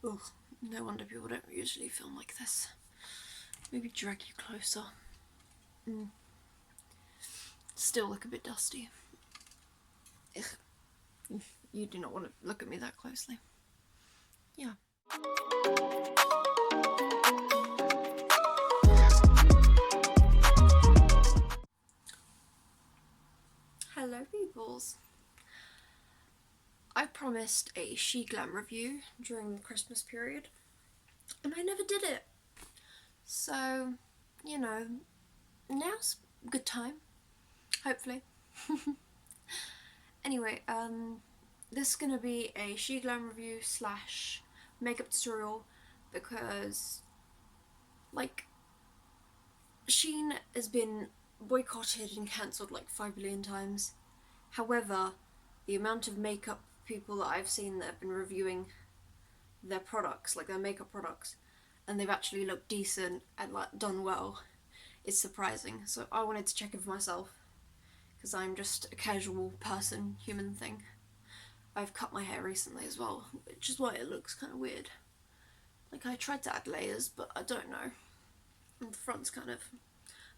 Ugh, no wonder people don't usually film like this. Maybe drag you closer. Still look a bit dusty. Ugh. You do not want to look at me that closely. Yeah. Hello peoples. I promised a Sheglam review during the Christmas period and I never did it. So, you know, now's a good time, hopefully. Anyway, this is gonna be a Sheglam review slash makeup tutorial because, like, Shein has been boycotted and cancelled like 5 billion times. However, the amount of makeup people that I've seen that have been reviewing their products, like their makeup products, and they've actually looked decent and like done well, is surprising. So I wanted to check it for myself because I'm just a casual person, human thing. I've cut my hair recently as well, which is why it looks kind of weird. Like, I tried to add layers, but I don't know. And the front's kind of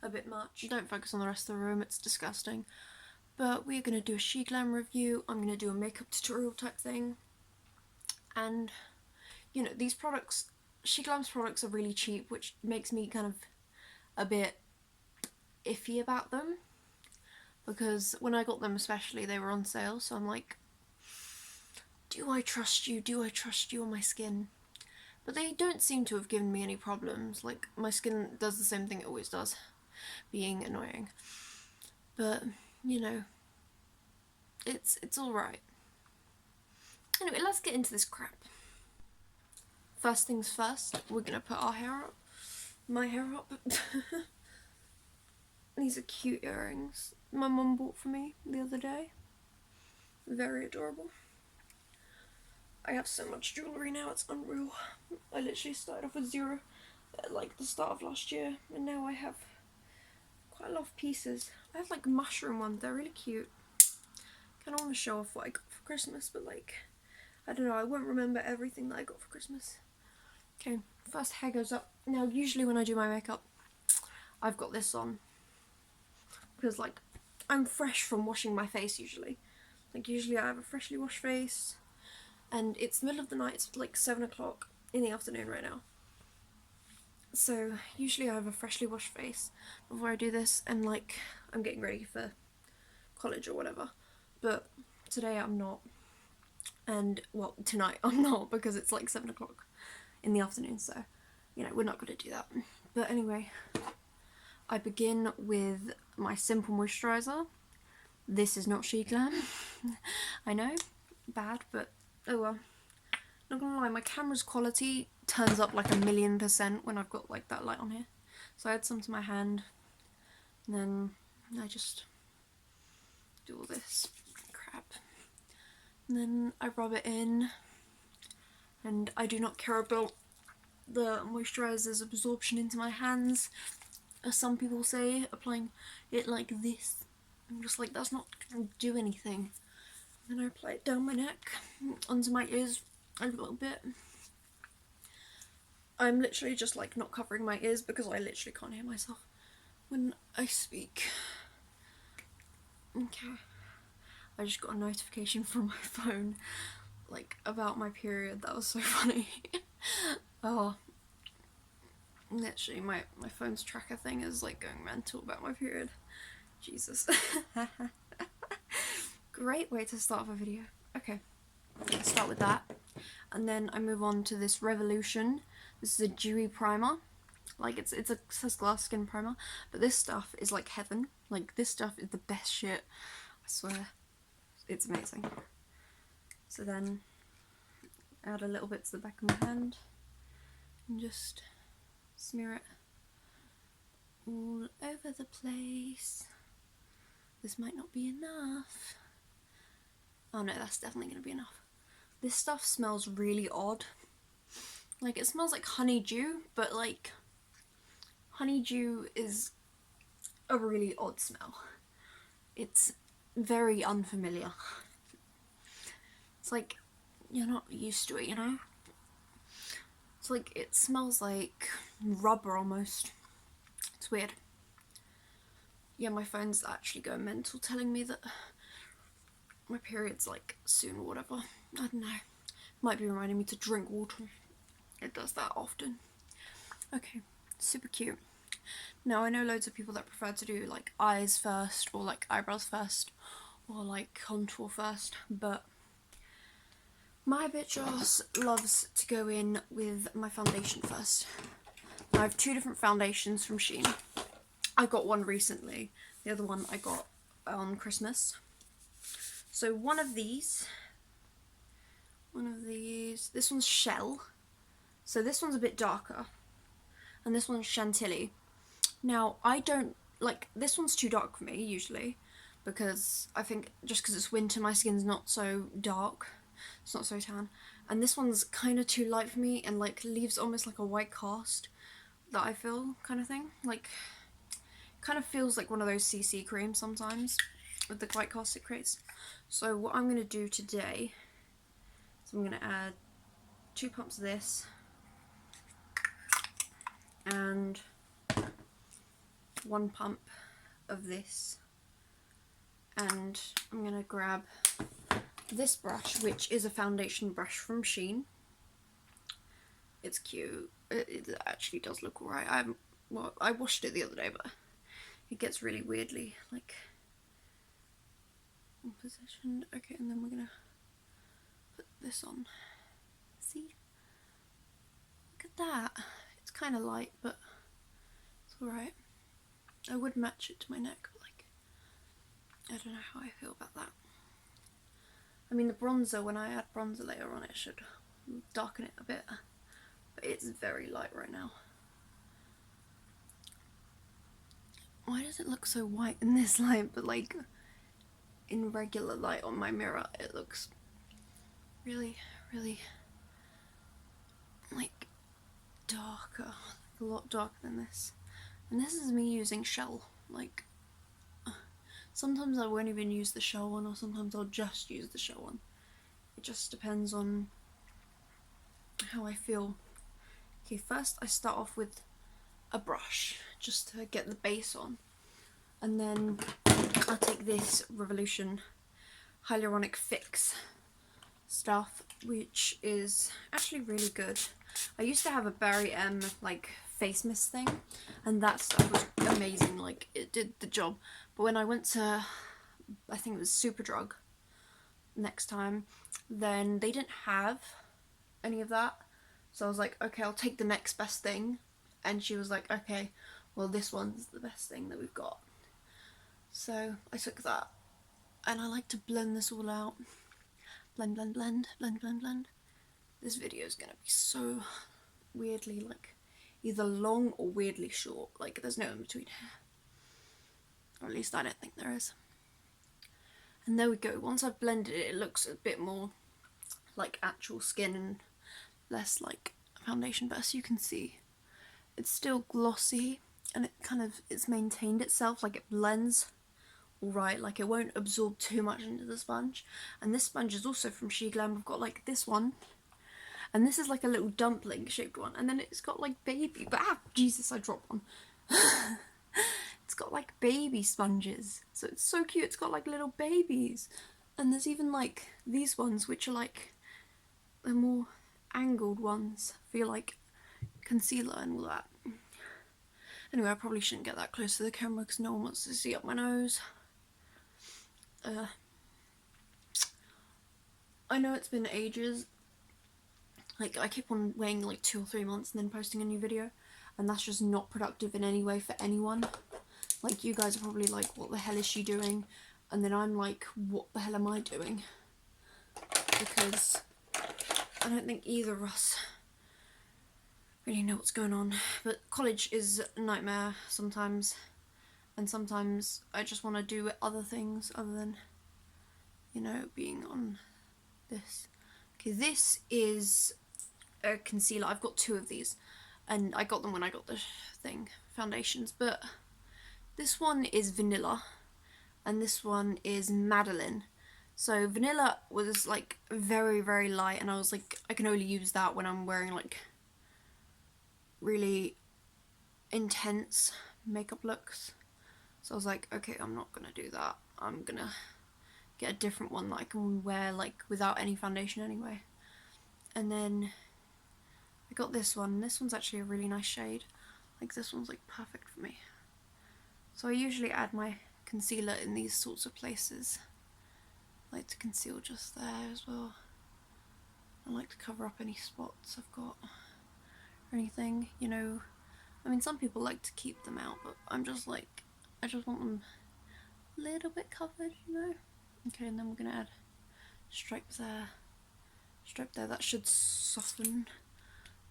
a bit much. Don't focus on the rest of the room, it's disgusting. But we're going to do a Sheglam review, I'm going to do a makeup tutorial type thing. And, you know, these products, Sheglam's products are really cheap, which makes me kind of a bit iffy about them. Because when I got them especially, they were on sale, so I'm like, do I trust you? Do I trust you on my skin? But they don't seem to have given me any problems. Like, my skin does the same thing it always does, being annoying. But, you know, it's alright. Anyway, let's get into this crap. First things first, we're gonna put our hair up. My hair up. These are cute earrings my mum bought for me the other day. Very adorable. I have so much jewellery now, it's unreal. I literally started off with 0 at like the start of last year, and now I have quite a lot of pieces. I have like mushroom ones, they're really cute. Kinda wanna show off what I got for Christmas, but like, I don't know, I won't remember everything that I got for Christmas. Okay, first hair goes up. Now usually when I do my makeup, I've got this on. Because like, I'm fresh from washing my face usually. Like usually I have a freshly washed face. And it's the middle of the night, it's like 7 o'clock in the afternoon right now. So usually I have a freshly washed face before I do this, and like, I'm getting ready for college or whatever. But today I'm not. And, well, tonight I'm not, because it's like 7 o'clock in the afternoon, so, you know, we're not going to do that. But anyway, I begin with my Simple Moisturiser. This is not Sheglam. I know, bad, but oh well. Not gonna lie, my camera's quality turns up like 1,000,000% when I've got like that light on here. So I add some to my hand, and then I just do all this crap. And then I rub it in, and I do not care about the moisturizer's absorption into my hands, as some people say, applying it like this. I'm just like, that's not gonna do anything. And then I apply it down my neck, onto my ears a little bit. I'm literally just like not covering my ears because I literally can't hear myself when I speak. Okay. I just got a notification from my phone, like, about my period. That was so funny. Oh. Literally, my phone's tracker thing is like going mental about my period. Jesus. Great way to start off a video. Okay, let's start with that. And then I move on to this Revolution. This is a dewy primer. Like, it says glass skin primer, but this stuff is like heaven. Like, this stuff is the best shit. I swear. It's amazing. So then, add a little bit to the back of my hand, and just smear it all over the place. This might not be enough. Oh no, that's definitely gonna be enough. This stuff smells really odd. Like, it smells like honeydew, but like, honeydew is a really odd smell. It's very unfamiliar. It's like, you're not used to it, you know? like, it smells like rubber almost. It's weird. Yeah, my phone's actually going mental telling me that my period's like soon or whatever. I don't know. Might be reminding me to drink water. It does that often. Okay, super cute. Now I know loads of people that prefer to do like eyes first, or like eyebrows first, or like contour first, but my bitch ass loves to go in with my foundation first. I have two different foundations from Shein. I got one recently, the other one I got on Christmas. So one of these, this one's Shell. So this one's a bit darker, and this one's Chantilly. Now, I don't, like, this one's too dark for me, usually, because I think just because it's winter, my skin's not so dark, it's not so tan, and this one's kind of too light for me, and, like, leaves almost like a white cast that I feel, kind of thing, like, kind of feels like one of those CC creams sometimes, with the white cast it creates. So what I'm going to do today is I'm going to add 2 pumps of this, and 1 pump of this, and I'm gonna grab this brush, which is a foundation brush from Shein. It's cute. It actually does look alright. Well, I washed it the other day, but it gets really weirdly like positioned. Okay, and then we're gonna put this on. See? Look at that. It's kind of light, but it's alright. I would match it to my neck, but like, I don't know how I feel about that. I mean, the bronzer, when I add bronzer later on, it should darken it a bit, but it's very light right now. Why does it look so white in this light, but like in regular light on my mirror, it looks really, really like darker, a lot darker than this. And this is me using Shell, like, sometimes I won't even use the Shell one, or sometimes I'll just use the Shell one. It just depends on how I feel. Okay, first I start off with a brush, just to get the base on. And then I'll take this Revolution Hyaluronic Fix stuff, which is actually really good. I used to have a Barry M, like, face mist thing, and that stuff was amazing, like, it did the job. But when I went to, I think it was Superdrug next time, then they didn't have any of that, so I was like, okay, I'll take the next best thing, and she was like, okay, well, this one's the best thing that we've got. So I took that, and I like to blend this all out. Blend, blend, blend, blend, blend, blend. This video is gonna be so weirdly, like, either long or weirdly short. Like, there's no in between here. Or at least I don't think there is. And there we go. Once I've blended it, it looks a bit more like actual skin and less like foundation. But as you can see, it's still glossy, and it's maintained itself, like it blends alright, like it won't absorb too much into the sponge. And this sponge is also from Sheglam. I've got like this one, and this is like a little dumpling shaped one, and then it's got like baby, Jesus, I dropped one. It's got like baby sponges, so it's so cute. It's got like little babies, and there's even like these ones which are like the more angled ones for your like concealer and all that. Anyway, I probably shouldn't get that close to the camera because no one wants to see up my nose. I know it's been ages. Like, I keep on waiting like 2 or 3 months and then posting a new video, and that's just not productive in any way for anyone. Like, you guys are probably like, what the hell is she doing? And then I'm like, what the hell am I doing? Because I don't think either of us really know what's going on. But college is a nightmare sometimes, and sometimes I just want to do other things other than, you know, being on this. Okay, this is a concealer. I've got 2 of these, and I got them when I got the foundations, but this one is vanilla and this one is Madeline. So vanilla was like very, very light, and I was like, I can only use that when I'm wearing like really intense makeup looks. So I was like, okay, I'm not gonna do that. I'm gonna get a different one that I can wear like without any foundation anyway. And then I got this one. This one's actually a really nice shade. Like this one's like perfect for me. So I usually add my concealer in these sorts of places. I like to conceal just there as well. I like to cover up any spots I've got or anything, you know. I mean, some people like to keep them out, but I'm just like, I just want them a little bit covered, you know. Okay, and then we're gonna add stripe there, stripe there. That should soften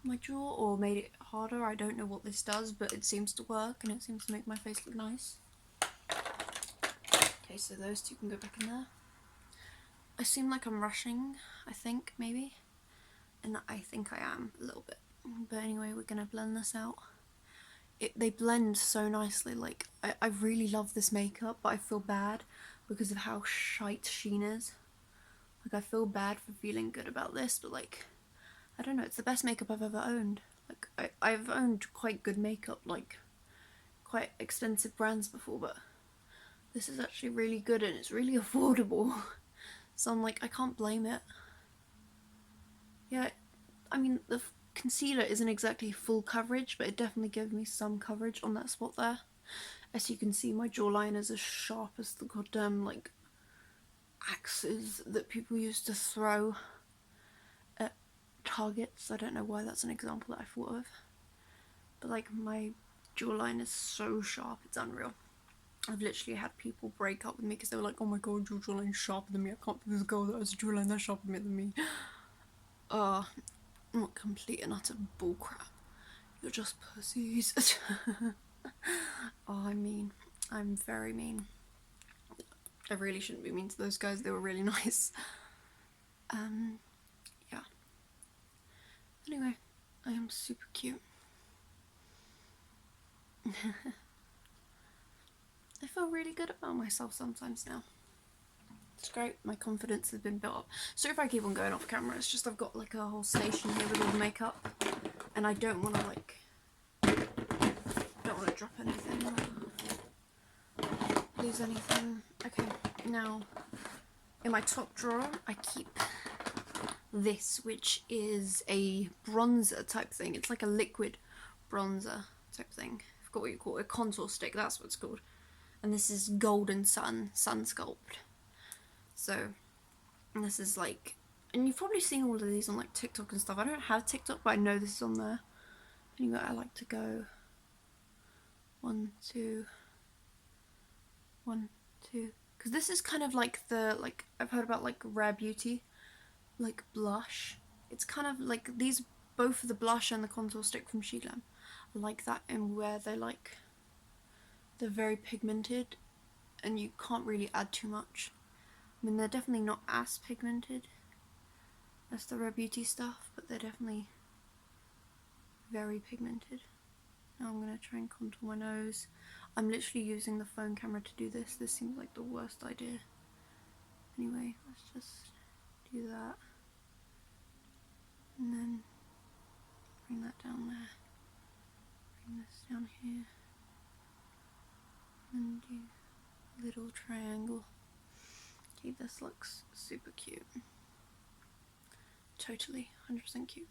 my jaw or made it harder. I don't know what this does, but it seems to work and it seems to make my face look nice. Okay, so those two can go back in there. I seem like I'm rushing, I think, maybe. And I think I am a little bit. But anyway, we're gonna blend this out. They blend so nicely. Like, I really love this makeup, but I feel bad because of how shite Shein is. Like, I feel bad for feeling good about this, but like, I don't know, it's the best makeup I've ever owned. Like, I've owned quite good makeup, like, quite expensive brands before, but this is actually really good and it's really affordable. So I'm like, I can't blame it. Yeah, I mean, the concealer isn't exactly full coverage, but it definitely gives me some coverage on that spot there. As you can see, my jawline is as sharp as the goddamn, like, axes that people used to throw at targets. I don't know why that's an example that I thought of. But, like, my jawline is so sharp, it's unreal. I've literally had people break up with me because they were like, oh my god, your jawline's sharper than me. I can't be this girl that has a jawline that's sharper than me. What complete and utter bullcrap. You're just pussies. Oh, I'm mean. I'm very mean. I really shouldn't be mean to those guys. They were really nice. Yeah. Anyway, I am super cute. I feel really good about myself sometimes now. It's great. My confidence has been built up. So if I keep on going off camera, it's just I've got like a whole station here with all the makeup, and I don't want to like, don't want to drop anything or lose anything. Okay, now in my top drawer I keep this, which is a bronzer type thing. It's like a liquid bronzer type thing. I forgot what you call it. A contour stick, that's what it's called. And this is Golden Sun Sculpt. So, and this is like, and you've probably seen all of these on like TikTok and stuff. I don't have TikTok, but I know this is on there. Anyway, I like to go 1, 2, 1, 2, because this is kind of like the, like, I've heard about like Rare Beauty, like blush. It's kind of like these, both the blush and the contour stick from Sheglam. I like that, and where they like, they're very pigmented and you can't really add too much. I mean, they're definitely not as pigmented as the Rare Beauty stuff, but they're definitely very pigmented. Now I'm going to try and contour my nose. I'm literally using the phone camera to do this. This seems like the worst idea. Anyway, let's just do that. And then bring that down there. Bring this down here. And do a little triangle. Okay, this looks super cute. Totally, 100% cute.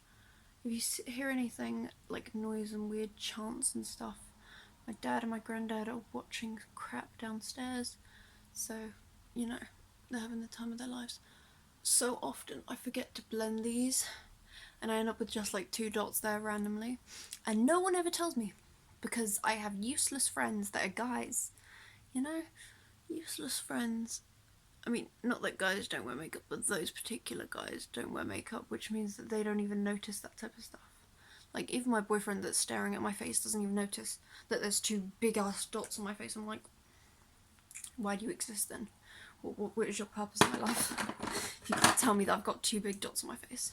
If you hear anything like noise and weird chants and stuff, my dad and my granddad are watching crap downstairs, so, you know, they're having the time of their lives. So often I forget to blend these, and I end up with just like 2 dots there randomly, and no one ever tells me, because I have useless friends that are guys, you know, useless friends. I mean, not that guys don't wear makeup, but those particular guys don't wear makeup, which means that they don't even notice that type of stuff. Like, even my boyfriend that's staring at my face doesn't even notice that there's 2 big-ass dots on my face. I'm like, why do you exist then? What is your purpose in my life? If you can't tell me that I've got 2 big dots on my face.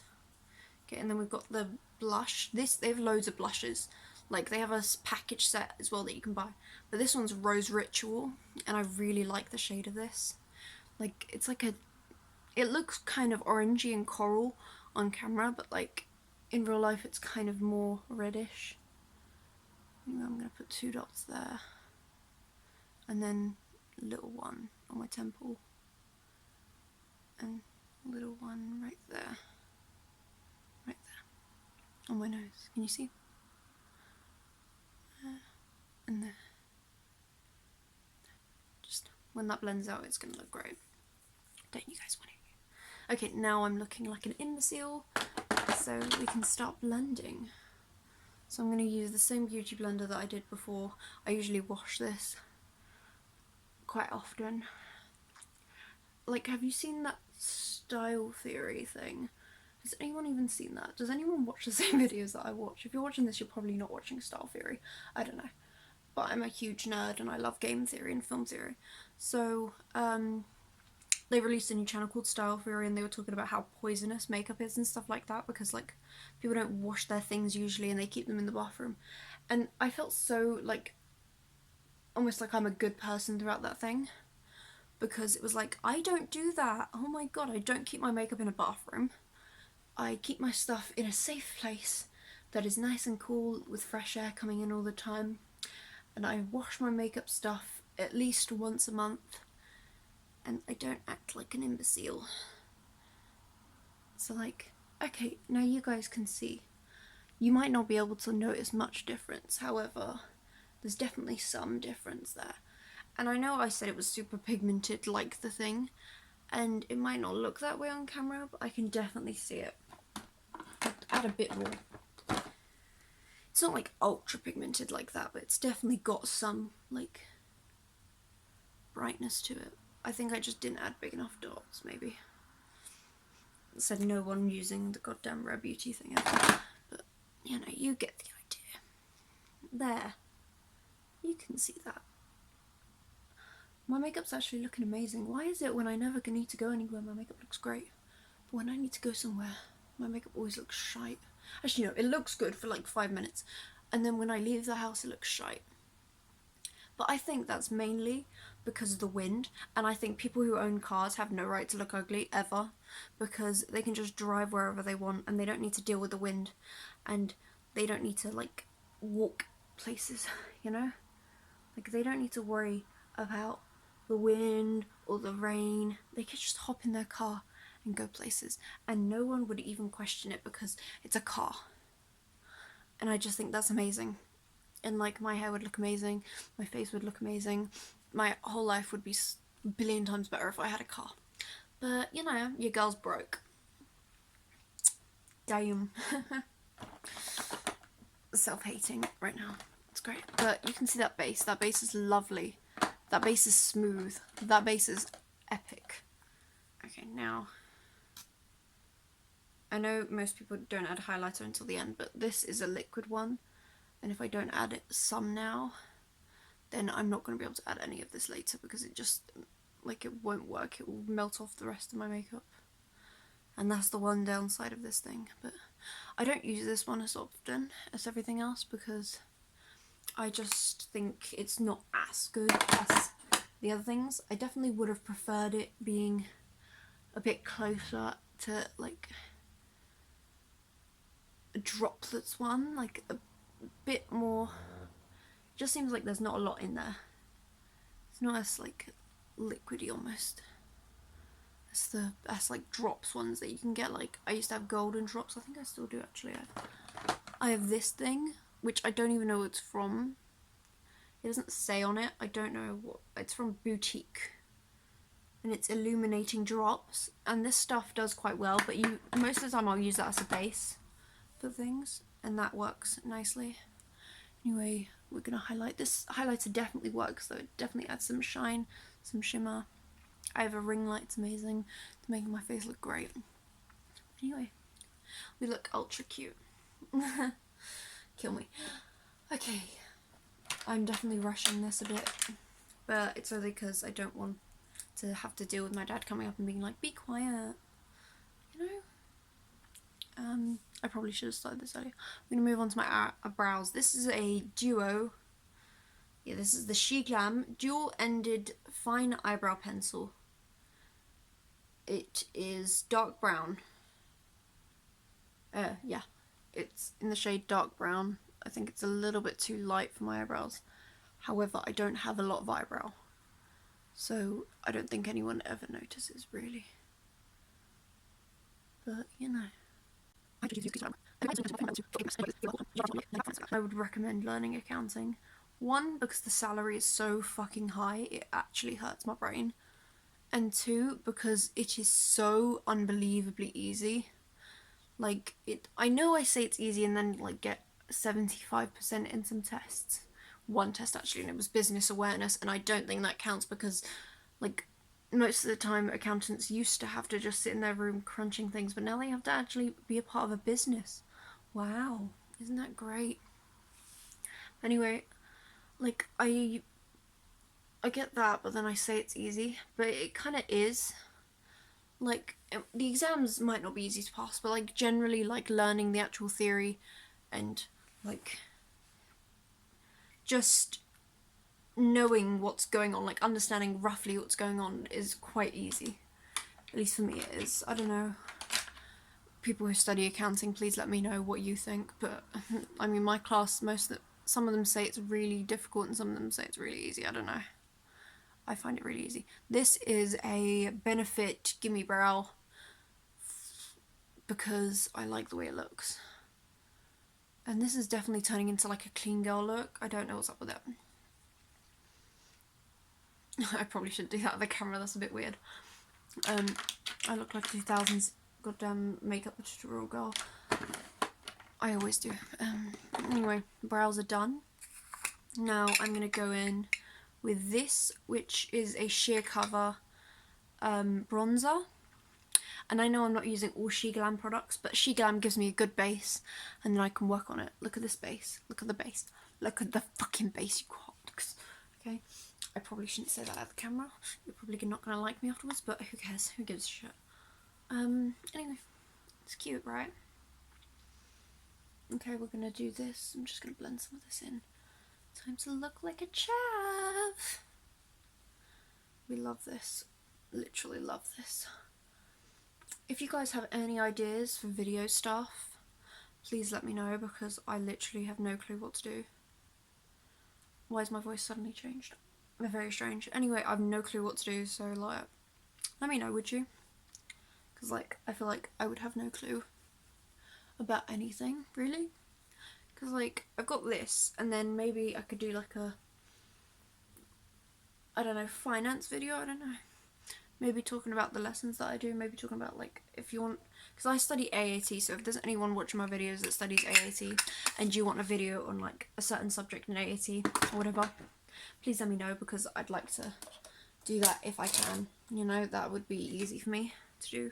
Okay, and then we've got the blush. They have loads of blushes. Like, they have a package set as well that you can buy. But this one's Rose Ritual, and I really like the shade of this. Like, it's like it looks kind of orangey and coral on camera, but like in real life it's kind of more reddish. Anyway, I'm going to put 2 dots there. And then a little one on my temple. And a little one right there. Right there. On my nose. Can you see? And there. Just when that blends out, it's going to look great. Don't you guys want it? Okay, now I'm looking like an imbecile, so we can start blending. So I'm going to use the same beauty blender that I did before. I usually wash this quite often. Like, have you seen that style theory thing? Has anyone even seen that? Does anyone watch the same videos that I watch? If you're watching this, you're probably not watching style theory. I don't know. But I'm a huge nerd and I love game theory and film theory. So, they released a new channel called Style Theory, and they were talking about how poisonous makeup is and stuff like that, because like people don't wash their things usually and they keep them in the bathroom. And I felt so like almost like I'm a good person throughout that thing, because it was like, I don't do that. Oh my god, I don't keep my makeup in a bathroom. I keep my stuff in a safe place that is nice and cool with fresh air coming in all the time, and I wash my makeup stuff at least once a month. And I don't act like an imbecile. So like, okay, now you guys can see. You might not be able to notice much difference, however, there's definitely some difference there. And I know I said it was super pigmented like the thing, and it might not look that way on camera, but I can definitely see it. I'll add a bit more. It's not like ultra pigmented like that, but it's definitely got some like brightness to it. I think I just didn't add big enough dots, maybe. Said no one using the goddamn Rare Beauty thing ever. But, you know, you get the idea. There. You can see that. My makeup's actually looking amazing. Why is it when I never need to go anywhere, my makeup looks great? But when I need to go somewhere, my makeup always looks shite. Actually, no, it looks good for like 5 minutes. And then when I leave the house, it looks shite. But I think that's mainly because of the wind, and I think people who own cars have no right to look ugly ever, because they can just drive wherever they want and they don't need to deal with the wind, and they don't need to like walk places, you know? Like, they don't need to worry about the wind or the rain. They could just hop in their car and go places, and no one would even question it because it's a car. And I just think that's amazing. And like, my hair would look amazing, my face would look amazing, my whole life would be a billion times better if I had a car. But you know, your girl's broke. Damn. Self-hating right now. It's great. But you can see that base. That base is lovely. That base is smooth. That base is epic. Okay, now, I know most people don't add highlighter until the end, but this is a liquid one. And if I don't add it some now, then I'm not going to be able to add any of this later, because it just, like, it won't work. It will melt off the rest of my makeup. And that's the one downside of this thing. But I don't use this one as often as everything else, because I just think it's not as good as the other things. I definitely would have preferred it being a bit closer to, like, a droplets one, like a bit more. It just seems like there's not a lot in there. It's not as like liquidy almost. That's like drops ones that you can get. Like, I used to have golden drops. I think I still do actually. I have this thing, which I don't even know what it's from. It doesn't say on it. I don't know what it's from. Boutique, and it's illuminating drops. And this stuff does quite well, but most of the time I'll use that as a base for things, and that works nicely. Anyway, we're gonna highlight. This highlighter definitely works though. It definitely adds some shine, some shimmer. I have a ring light, it's amazing. It's making my face look great. Anyway, we look ultra cute. Kill me. Okay, I'm definitely rushing this a bit, but it's only because I don't want to have to deal with my dad coming up and being like, be quiet, you know? I probably should have started this earlier. I'm going to move on to my brows. This is a duo. Yeah, this is the Sheglam dual-ended fine eyebrow pencil. It is dark brown. Yeah, it's in the shade dark brown. I think it's a little bit too light for my eyebrows. However, I don't have a lot of eyebrow, so I don't think anyone ever notices, really. But, you know. I would recommend learning accounting. One, because the salary is so fucking high, it actually hurts my brain. And two, because it is so unbelievably easy. Like, I know I say it's easy and then, like, get 75% in some tests. One test, actually, and it was business awareness, and I don't think that counts because, like, most of the time accountants used to have to just sit in their room crunching things, but now they have to actually be a part of a business. Wow, isn't that great? Anyway, like, I get that, but then I say it's easy, but it kind of is. Like, the exams might not be easy to pass, but, like, generally, like, learning the actual theory and, like, just knowing what's going on, like, understanding roughly what's going on is quite easy. At least for me it is. I don't know. People who study accounting, please let me know what you think, but, I mean, my class, some of them say it's really difficult and some of them say it's really easy. I don't know. I find it really easy. This is a Benefit Gimme Brow because I like the way it looks. And this is definitely turning into like a clean girl look. I don't know what's up with it. I probably shouldn't do that with the camera, that's a bit weird. I look like a 2000s goddamn makeup tutorial girl. I always do. Anyway, brows are done. Now I'm going to go in with this, which is a sheer cover bronzer. And I know I'm not using all Sheglam products, but Sheglam gives me a good base, and then I can work on it. Look at this base. Look at the base. Look at the fucking base, you quads. Okay? I probably shouldn't say that at the camera. You're probably not going to like me afterwards, but who cares? Who gives a shit? Anyway. It's cute, right? Okay, we're going to do this. I'm just going to blend some of this in. Time to look like a chav. We love this. Literally love this. If you guys have any ideas for video stuff, please let me know because I literally have no clue what to do. Why has my voice suddenly changed? Very strange. Anyway, I have no clue what to do, so like, let me know, would you? Because like, I feel like I would have no clue about anything, really. Because like, I've got this, and then maybe I could do like a, I don't know, finance video, I don't know. Maybe talking about the lessons that I do, maybe talking about like, if you want, because I study AAT, so if there's anyone watching my videos that studies AAT, and you want a video on like a certain subject in AAT, or whatever, please let me know, because I'd like to do that if I can, you know, that would be easy for me to do.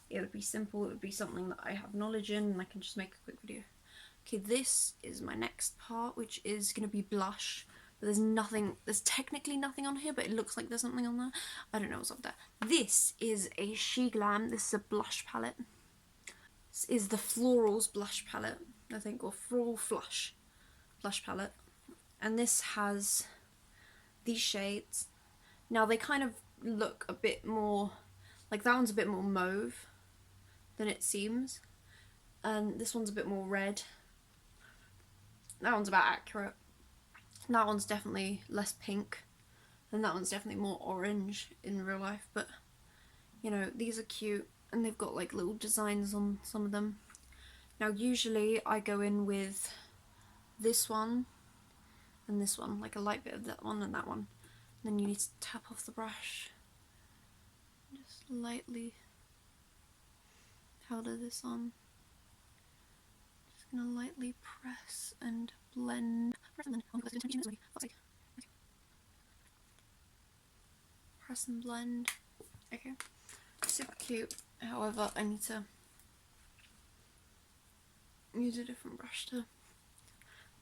It would be simple, it would be something that I have knowledge in, and I can just make a quick video. Okay, this is my next part, which is going to be blush. But there's technically nothing on here, but it looks like there's something on there. I don't know what's up there. This is a Sheglam. This is a blush palette. This is the Florals blush palette, I think, or Floral Flush blush palette. And this has these shades. Now, they kind of look a bit more, like that one's a bit more mauve than it seems. And this one's a bit more red. That one's about accurate. That one's definitely less pink, and that one's definitely more orange in real life, but, you know, these are cute, and they've got, like, little designs on some of them. Now, usually I go in with this one, and this one, like a light bit of that one and that one. And then you need to tap off the brush. Just lightly powder this on. Just gonna lightly press and blend. Press and blend. Okay. Super cute. However, I need to use a different brush to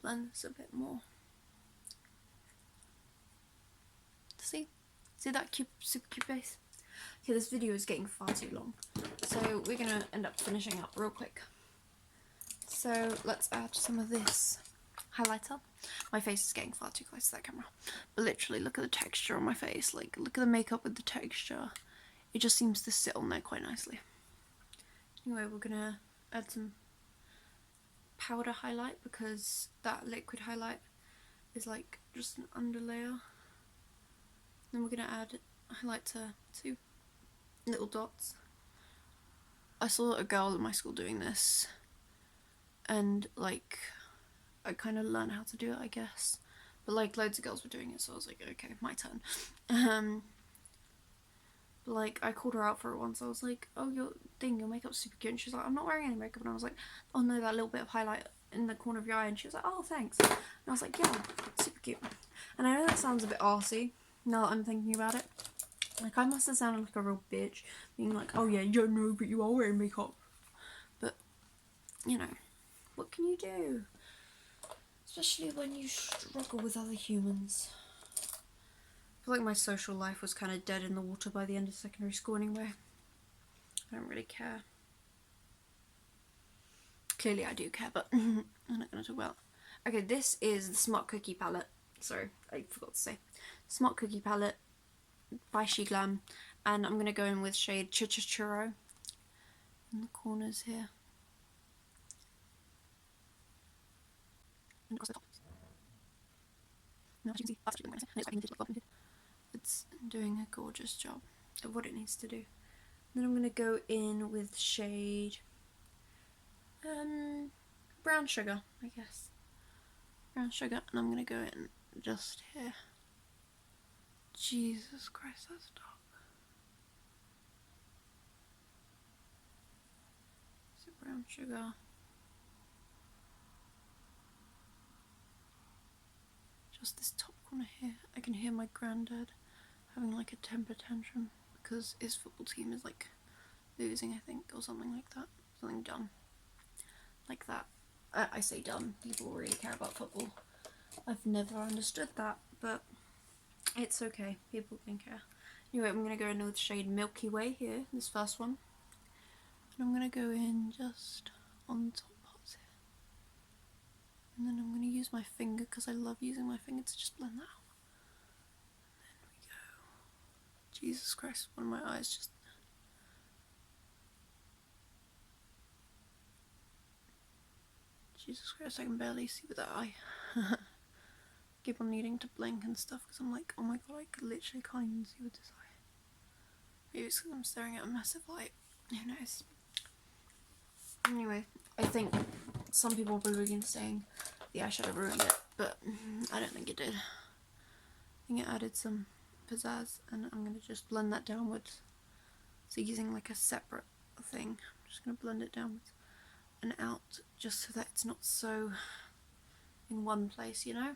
blend this a bit more. See? See that cute, super cute base? Okay, this video is getting far too long, so we're gonna end up finishing up real quick. So let's add some of this highlighter. My face is getting far too close to that camera, but literally look at the texture on my face. Like, look at the makeup with the texture. It just seems to sit on there quite nicely. Anyway, we're gonna add some powder highlight because that liquid highlight is like just an underlayer. Then we're gonna add highlight to 2 little dots. I saw a girl at my school doing this, and like I kind of learned how to do it, I guess. But like loads of girls were doing it, so I was like, okay, my turn. But like I called her out for it once. I was like, oh, your makeup's super cute. And she's like, I'm not wearing any makeup. And I was like, oh no, that little bit of highlight in the corner of your eye. And she was like, oh, thanks. And I was like, yeah, super cute. And I know that sounds a bit arsey now that I'm thinking about it. Like I must have sounded like a real bitch, being like, oh yeah, you don't know, but you are wearing makeup. But you know, what can you do? Especially when you struggle with other humans. I feel like my social life was kind of dead in the water by the end of secondary school anyway. I don't really care. Clearly I do care, but I'm not going to talk about it. Okay, this is the Smart Cookie palette. Sorry, I forgot to say. Smart Cookie palette by Sheglam. And I'm going to go in with shade Churro in the corners here. And across the top. Now, as you can see, it's doing a gorgeous job of what it needs to do. Then I'm going to go in with shade brown sugar, I guess. Brown sugar, and I'm going to go in just here. Jesus Christ, that's dark. So brown sugar. Just this top corner here. I can hear my granddad having like a temper tantrum because his football team is like losing, I think, or something like that. Something dumb like that. I say dumb, people really care about football. I've never understood that, but it's okay, people can care. Anyway, I'm going to go in with shade Milky Way here, this first one. And I'm going to go in just on the top parts here. And then I'm going to use my finger, because I love using my finger to just blend that out. There we go. Jesus Christ, one of my eyes just... Jesus Christ, I can barely see with that eye. Keep on needing to blink and stuff, because I'm like, oh my god, I literally can't even see with this eye. Maybe it's because I'm staring at a massive light. Who knows? Anyway, I think some people are probably saying the eyeshadow ruined it, but I don't think it did. I think it added some pizzazz, and I'm going to just blend that downwards. So using like a separate thing, I'm just going to blend it downwards and out, just so that it's not so in one place, you know?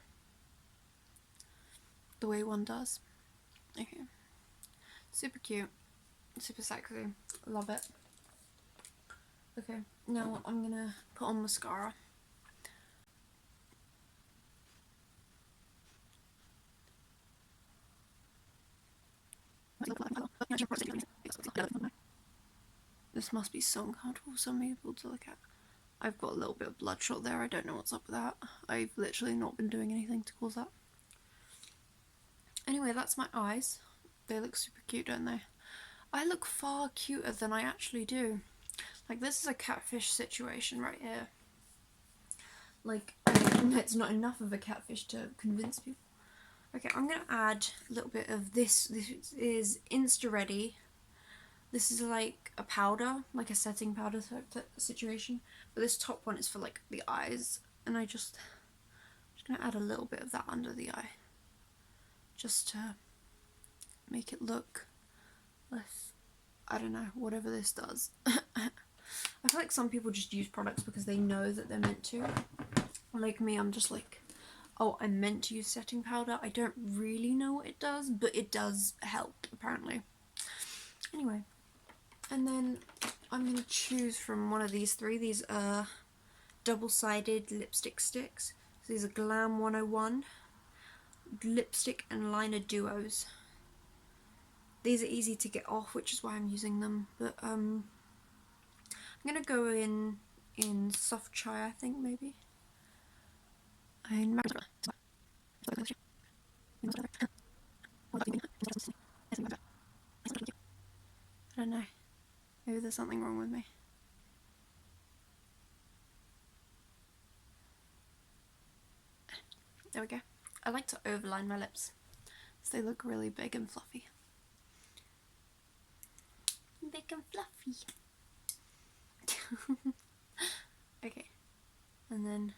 The way one does. Okay. Super cute. Super sexy. Love it. Okay, now I'm gonna put on mascara. This must be so uncomfortable for some people to look at. I've got a little bit of bloodshot there, I don't know what's up with that. I've literally not been doing anything to cause that. Anyway, that's my eyes. They look super cute, don't they? I look far cuter than I actually do. Like, this is a catfish situation right here. Like, it's not enough of a catfish to convince people. Okay, I'm going to add a little bit of this. This is Insta Ready. This is like a powder, like a setting powder type situation. But this top one is for like the eyes. And I'm just going to add a little bit of that under the eye. Just to make it look less, I don't know, whatever this does. I feel like some people just use products because they know that they're meant to. Like me, I'm just like, oh, I'm meant to use setting powder. I don't really know what it does, but it does help, apparently. Anyway, and then I'm going to choose from one of these three. These are double-sided lipstick sticks. So these are Glam 101 lipstick and liner duos. These are easy to get off, which is why I'm using them, but I'm gonna go in soft chai, I think, maybe. I don't know. Maybe there's something wrong with me. There we go. I like to overline my lips so they look really big and fluffy. Big and fluffy. Okay, and then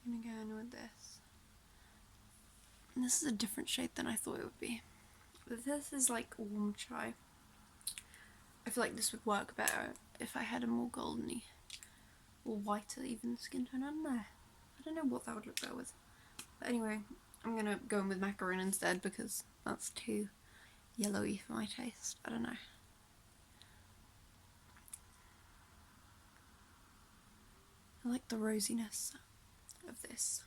I'm gonna go in with this. And this is a different shade than I thought it would be. But this is like warm chai. I feel like this would work better if I had a more goldeny or whiter even skin tone. I don't know what that would look better with. But anyway, I'm gonna go in with macaroon instead because that's too yellowy for my taste. I don't know. I like the rosiness of this.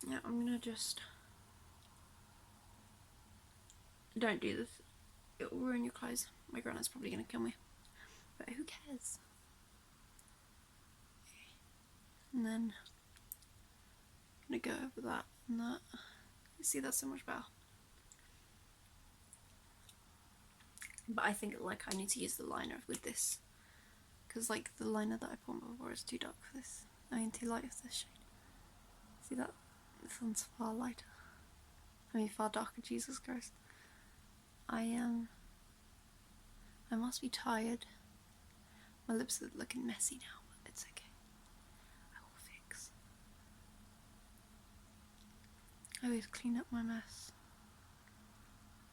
Yeah, I'm gonna just... Don't do this. It will ruin your clothes. My grandma's probably gonna kill me. But who cares? Okay. And then I'm gonna go over that and that. You see, that's so much better. But I think like I need to use the liner with this. Because like the liner that I put on before is too dark for this. I mean too light for this shade. See that? This one's far lighter. I mean far darker, Jesus Christ. I must be tired. My lips are looking messy now, but it's okay. I will fix. I always clean up my mess.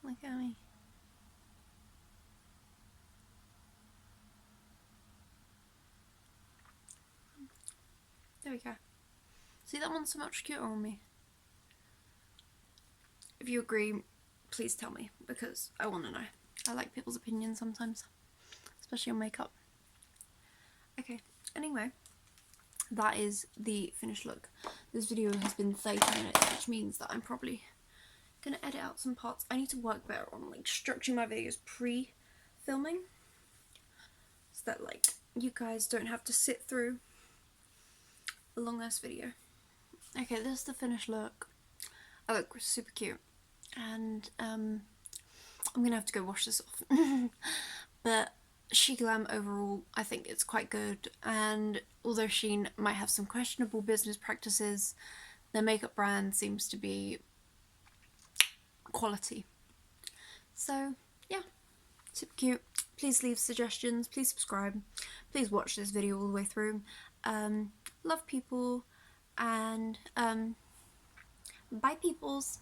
Look at me. There we go. See, that one's so much cuter on me. If you agree, please tell me, because I want to know. I like people's opinions sometimes, especially on makeup. Okay, anyway, that is the finished look. This video has been 30 minutes, which means that I'm probably going to edit out some parts. I need to work better on like structuring my videos pre-filming, so that like you guys don't have to sit through a long ass video. Okay, this is the finished look. I look super cute, and I'm gonna have to go wash this off. But Sheglam overall, I think it's quite good, and although Shein might have some questionable business practices, their makeup brand seems to be quality. So yeah, super cute. Please leave suggestions, please subscribe, please watch this video all the way through. Love people, and bye peoples.